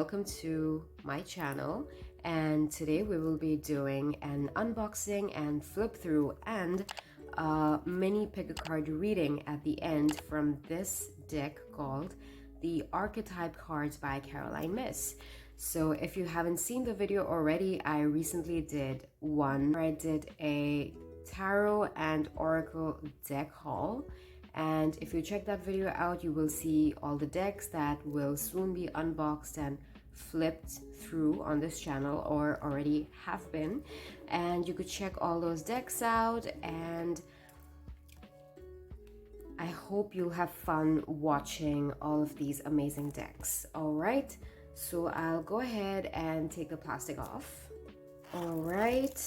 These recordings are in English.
welcome to my channel, and today we will be doing an unboxing and flip through and a mini pick a card reading at the end from this deck called the Archetype cards by Caroline Myss. So if you haven't seen the video already, I recently did one where I did a tarot and oracle deck haul. And if you check that video out, you will see all the decks that will soon be unboxed and flipped through on this channel, or already have been. And you could check all those decks out, and I hope you'll have fun watching all of these amazing decks. All right, so I'll go ahead and take the plastic off. All right,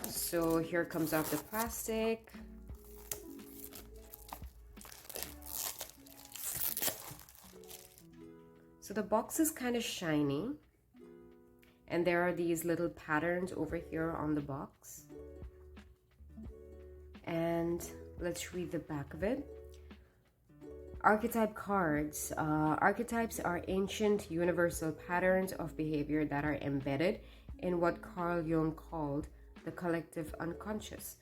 so here comes off the plastic. So the box is kind of shiny, and there are these little patterns over here on the box. And let's read the back of it. Archetype cards. Archetypes are ancient universal patterns of behavior that are embedded in what Carl Jung called the collective unconscious.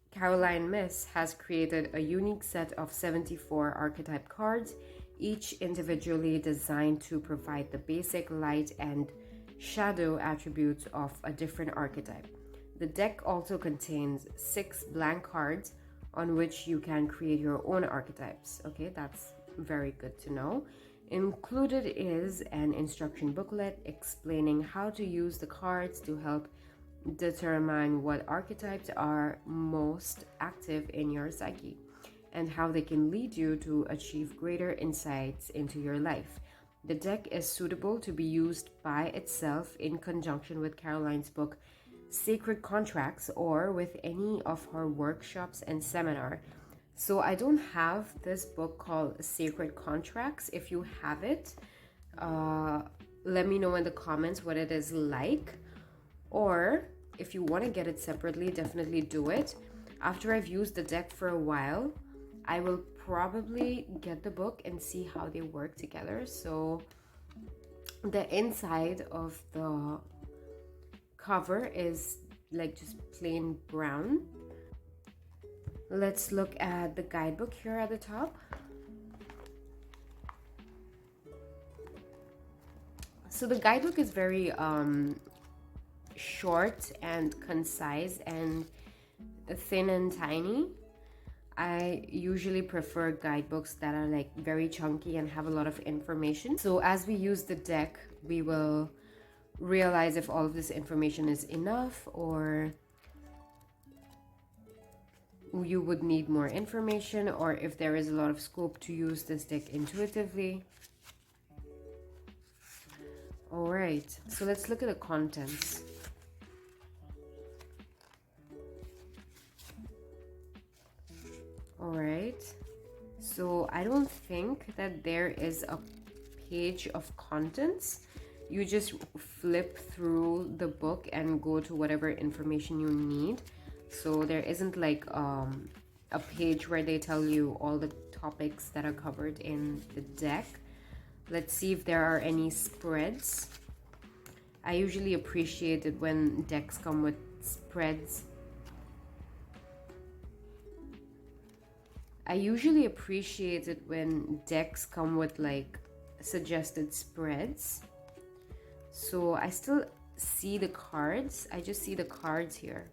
Caroline Myss has created a unique set of 74 archetype cards, each individually designed to provide the basic light and shadow attributes of a different archetype. The deck also contains 6 blank cards on which you can create your own archetypes. Okay, that's very good to know. Included is an instruction booklet explaining how to use the cards to help determine what archetypes are most active in your psyche and how they can lead you to achieve greater insights into your life. The deck is suitable to be used by itself in conjunction with Caroline's book Sacred Contracts, or with any of her workshops and seminar. So I don't have this book called Sacred Contracts. If you have it, let me know in the comments what it is like, or if you want to get it separately, definitely do it. After I've used the deck for a while, I will probably get the book and see how they work together. So the inside of the cover is like just plain brown. Let's look at the guidebook here at the top. So the guidebook is very short and concise and thin and tiny. I usually prefer guidebooks that are like very chunky and have a lot of information. So as we use the deck, we will realize if all of this information is enough, or you would need more information, or if there is a lot of scope to use this deck intuitively. All right, so let's look at the contents. All right, so I don't think that there is a page of contents. You just flip through the book and go to whatever information you need. So there isn't like a page where they tell you all the topics that are covered in the deck. Let's see if there are any spreads. I usually appreciate it when decks come with spreads. I usually appreciate it when decks come with like suggested spreads. So I still see the cards. I just see the cards here.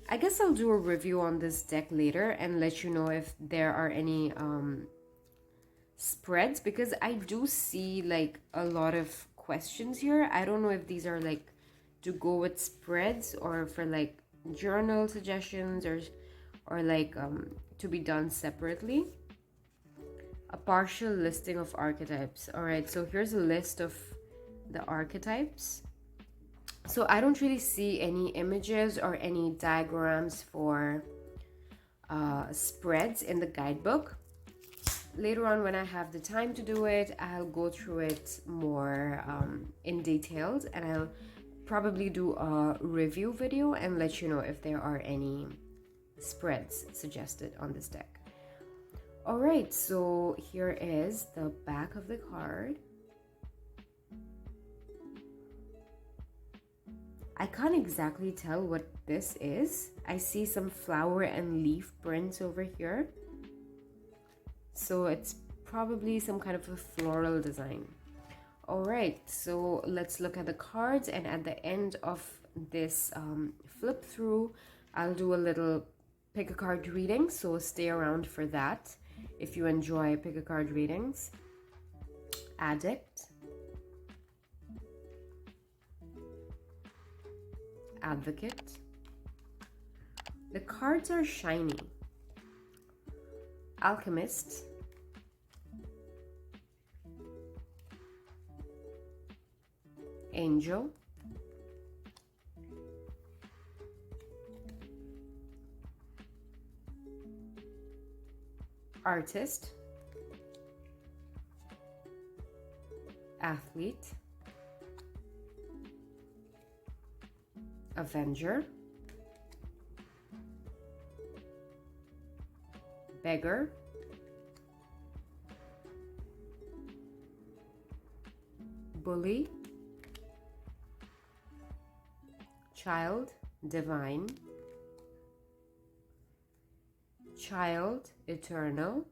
I guess I'll do a review on this deck later and let you know if there are any spreads, because I do see like a lot of questions here. I don't know if these are like to go with spreads or for like journal suggestions, or like to be done separately. A partial listing of archetypes. All right, so here's a list of the archetypes. So I don't really see any images or any diagrams for spreads in the guidebook. Later on, when I have the time to do it, I'll go through it more in details, and I'll probably do a review video and let you know if there are any spreads suggested on this deck. All right, so here is the back of the card. I can't exactly tell what this is. I see some flower and leaf prints over here. So it's probably some kind of a floral design. All right, so let's look at the cards, and at the end of this flip through, I'll do a little pick a card reading, so stay around for that if you enjoy pick a card readings. Addict, Advocate. The cards are shiny. Alchemist, Angel, Artist, Athlete, Avenger, Beggar, Bully, Child, Divine, Child, Eternal,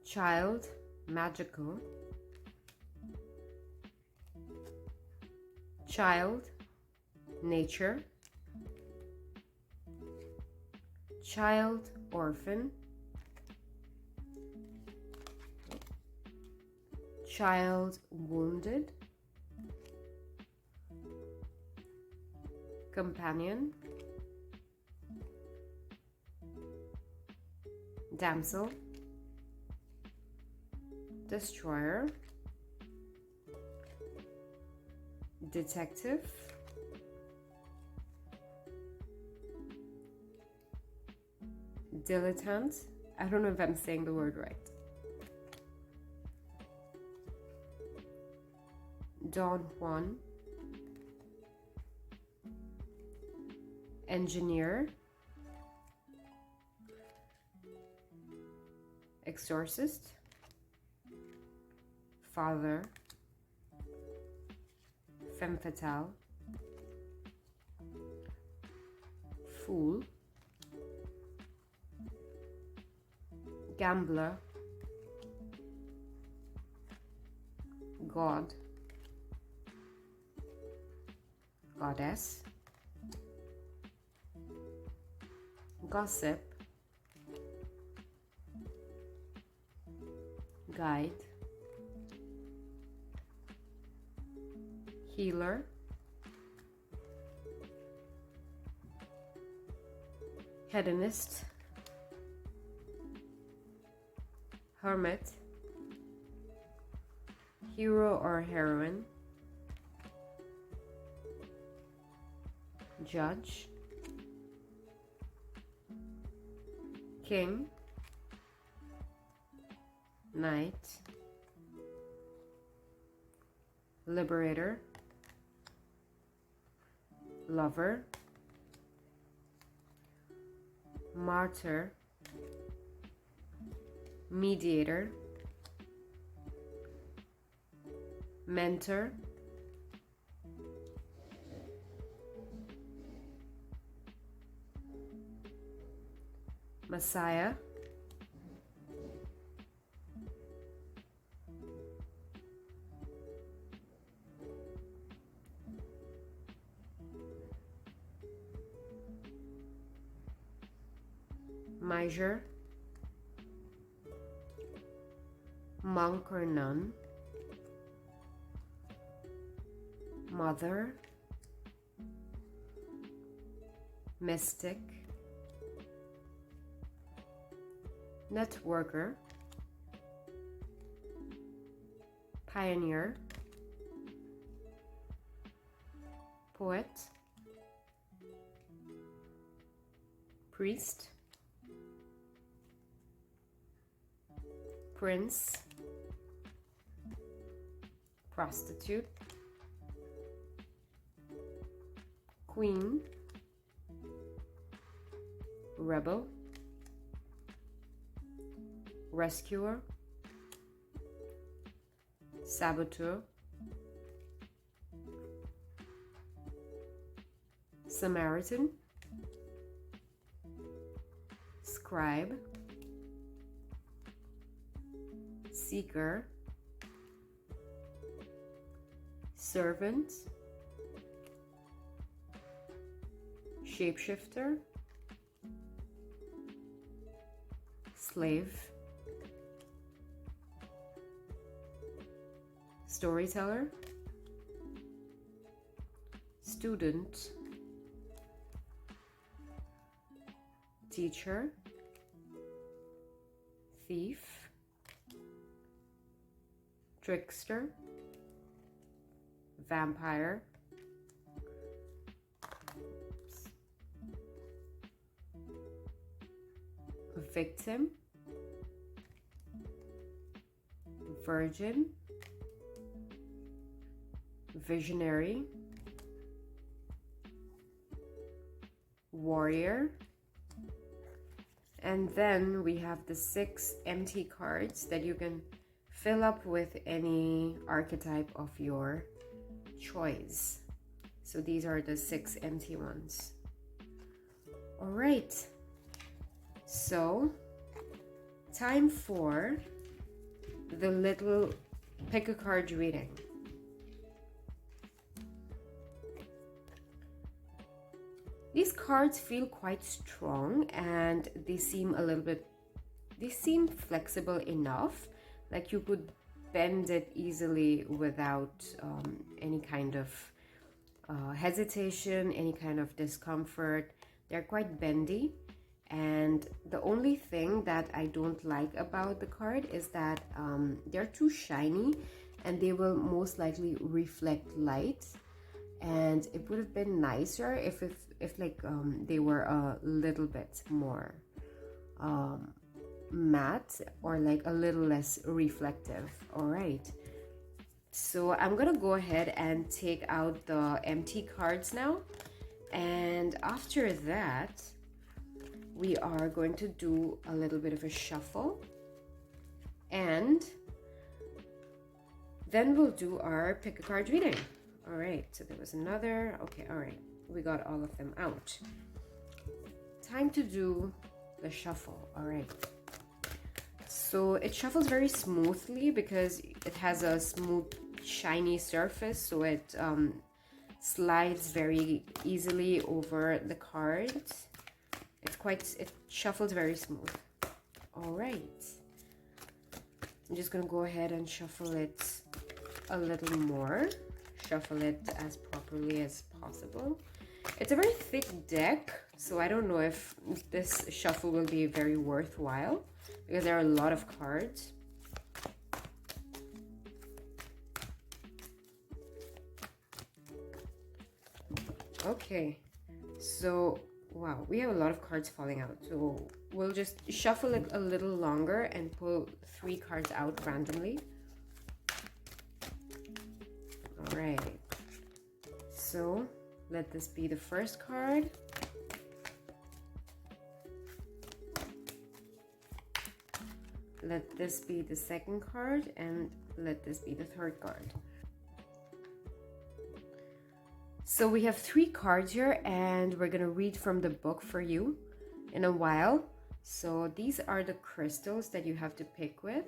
Child, Magical, Child, Nature, Child, Orphan, Child, Wounded, Companion, Damsel, Destroyer, Detective, Dilettante. I don't know if I'm saying the word right. Don Juan, Engineer, Exorcist, Father, Femme Fatale, Fool, Gambler, God, Goddess, Gossip, Guide, Healer, Hedonist, Hermit, Hero or Heroine, Judge, King, Knight, Liberator, Lover, Martyr, Mediator, Mentor, Messiah, Miser, Monk or Nun, Mother, Mystic, Networker, Pioneer, Poet, Priest, Prince, Prostitute, Queen, Rebel, Rescuer, Saboteur, Samaritan, Scribe, Seeker, Servant, Shapeshifter, Slave, Storyteller, Student, Teacher, Thief, Trickster, Vampire, Victim, Virgin, Visionary, Warrior, and then we have the 6 empty cards that you can fill up with any archetype of your choice. So these are the 6 empty ones. All right, so time for the little pick a card reading. These cards feel quite strong and they seem flexible enough, like you could bend it easily without any kind of hesitation, any kind of discomfort. They're quite bendy, and the only thing that I don't like about the card is that they're too shiny and they will most likely reflect light, and it would have been nicer if like they were a little bit more matte or like a little less reflective. All right, so I'm gonna go ahead and take out the empty cards now, and after that we are going to do a little bit of a shuffle, and then we'll do our pick a card reading. All right, so there was another. Okay, all right, we got all of them out. Time to do the shuffle. All right, so it shuffles very smoothly because it has a smooth shiny surface, so it slides very easily over the cards. It shuffles very smooth. All right, I'm just gonna go ahead and shuffle it a little more, shuffle it as properly as possible. It's a very thick deck, so I don't know if this shuffle will be very worthwhile because there are a lot of cards. Okay, so wow, we have a lot of cards falling out, so we'll just shuffle it a little longer and pull 3 cards out randomly. All right, so let this be the first card. Let this be the second card, and let this be the third card. So we have 3 cards here, and we're gonna read from the book for you in a while. So these are the crystals that you have to pick with.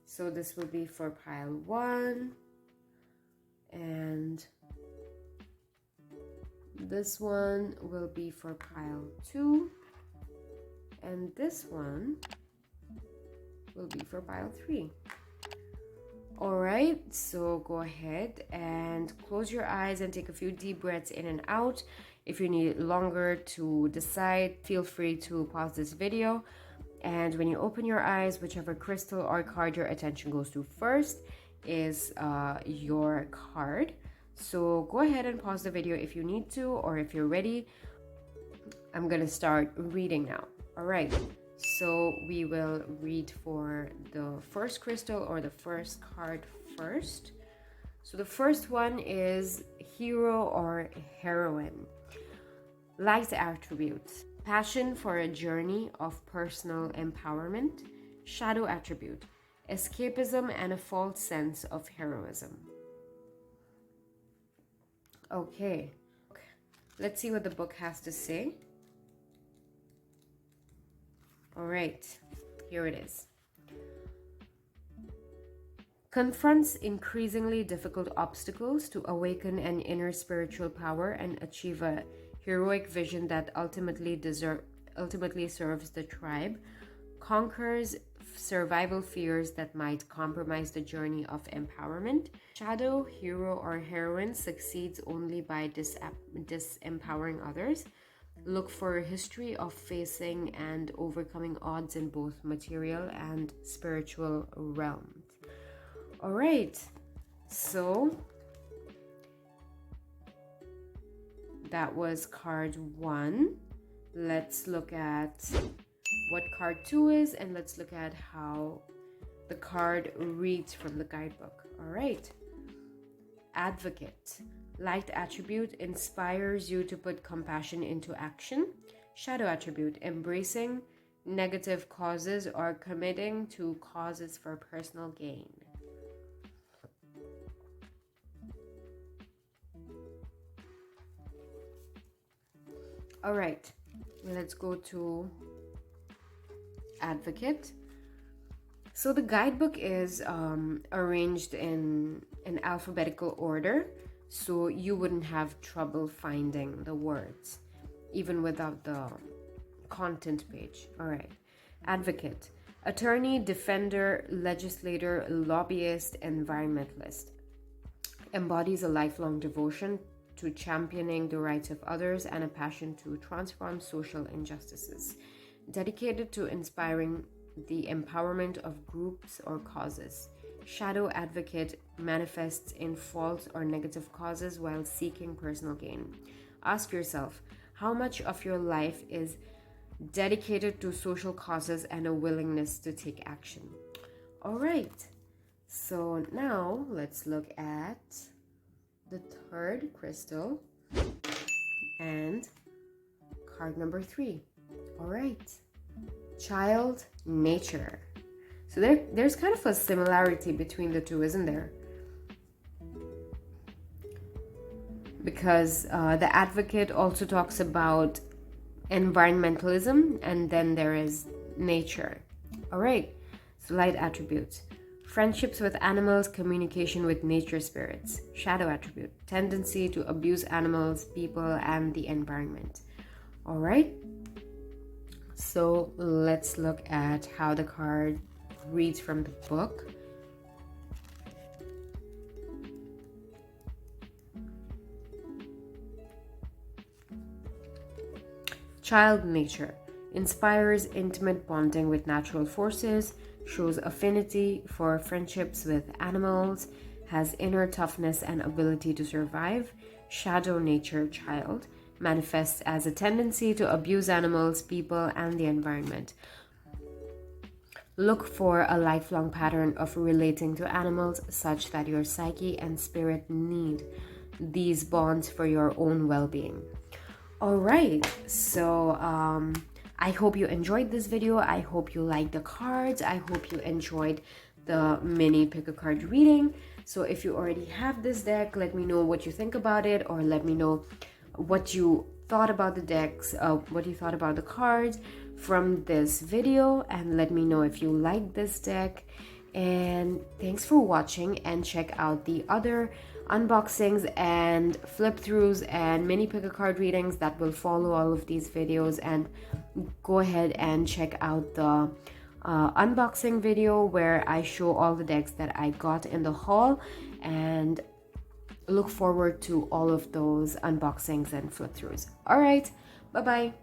So this will be for pile 1, and this one will be for pile 2, and this one will be for pile 3. All right, so go ahead and close your eyes and take a few deep breaths in and out. If you need longer to decide, feel free to pause this video. And when you open your eyes, whichever crystal or card your attention goes to first is your card. So go ahead and pause the video if you need to, or if you're ready. I'm gonna start reading now. All right, so we will read for the first crystal or the first card first. So the first one is hero or heroine. Light attributes. passion for a journey of personal empowerment. Shadow attribute, escapism and a false sense of heroism. Okay, let's see what the book has to say. All right, here it is. Confronts increasingly difficult obstacles to awaken an inner spiritual power and achieve a heroic vision that ultimately serves the tribe. Conquers survival fears that might compromise the journey of empowerment. Shadow hero or heroine succeeds only by disempowering others. Look for a history of facing and overcoming odds in both material and spiritual realms. All right, so that was card 1. Let's look at what card 2 is, and let's look at how the card reads from the guidebook. All right. Advocate. Light attribute inspires you to put compassion into action. Shadow attribute, embracing negative causes or committing to causes for personal gain. All right, let's go to Advocate. So the guidebook is arranged in an alphabetical order, so you wouldn't have trouble finding the words even without the content page. All right. Advocate, attorney, defender, legislator, lobbyist, environmentalist. Embodies a lifelong devotion to championing the rights of others and a passion to transform social injustices. Dedicated to inspiring the empowerment of groups or causes. Shadow advocate manifests in false or negative causes while seeking personal gain. Ask yourself, how much of your life is dedicated to social causes and a willingness to take action? All right, so now let's look at the third crystal and card number 3. All right, child nature. So there's kind of a similarity between the two, isn't there? Because the advocate also talks about environmentalism, and then there is nature. All right, so light attributes. Friendships with animals, communication with nature spirits. Shadow attribute, tendency to abuse animals, people, and the environment. All right, so let's look at how the card reads from the book. Child nature inspires intimate bonding with natural forces, shows affinity for friendships with animals, has inner toughness and ability to survive. Shadow nature child manifests as a tendency to abuse animals, people, and the environment. Look for a lifelong pattern of relating to animals such that your psyche and spirit need these bonds for your own well-being. All right, so I hope you enjoyed this video. I hope you liked the cards. I hope you enjoyed the mini pick a card reading. So if you already have this deck, let me know what you think about it, or let me know what you thought about the decks, what you thought about the cards from this video, and let me know if you like this deck. And thanks for watching, and check out the other unboxings and flip throughs and mini pick a card readings that will follow all of these videos. And go ahead and check out the unboxing video where I show all the decks that I got in the haul, and look forward to all of those unboxings and flip throughs. All right, bye bye.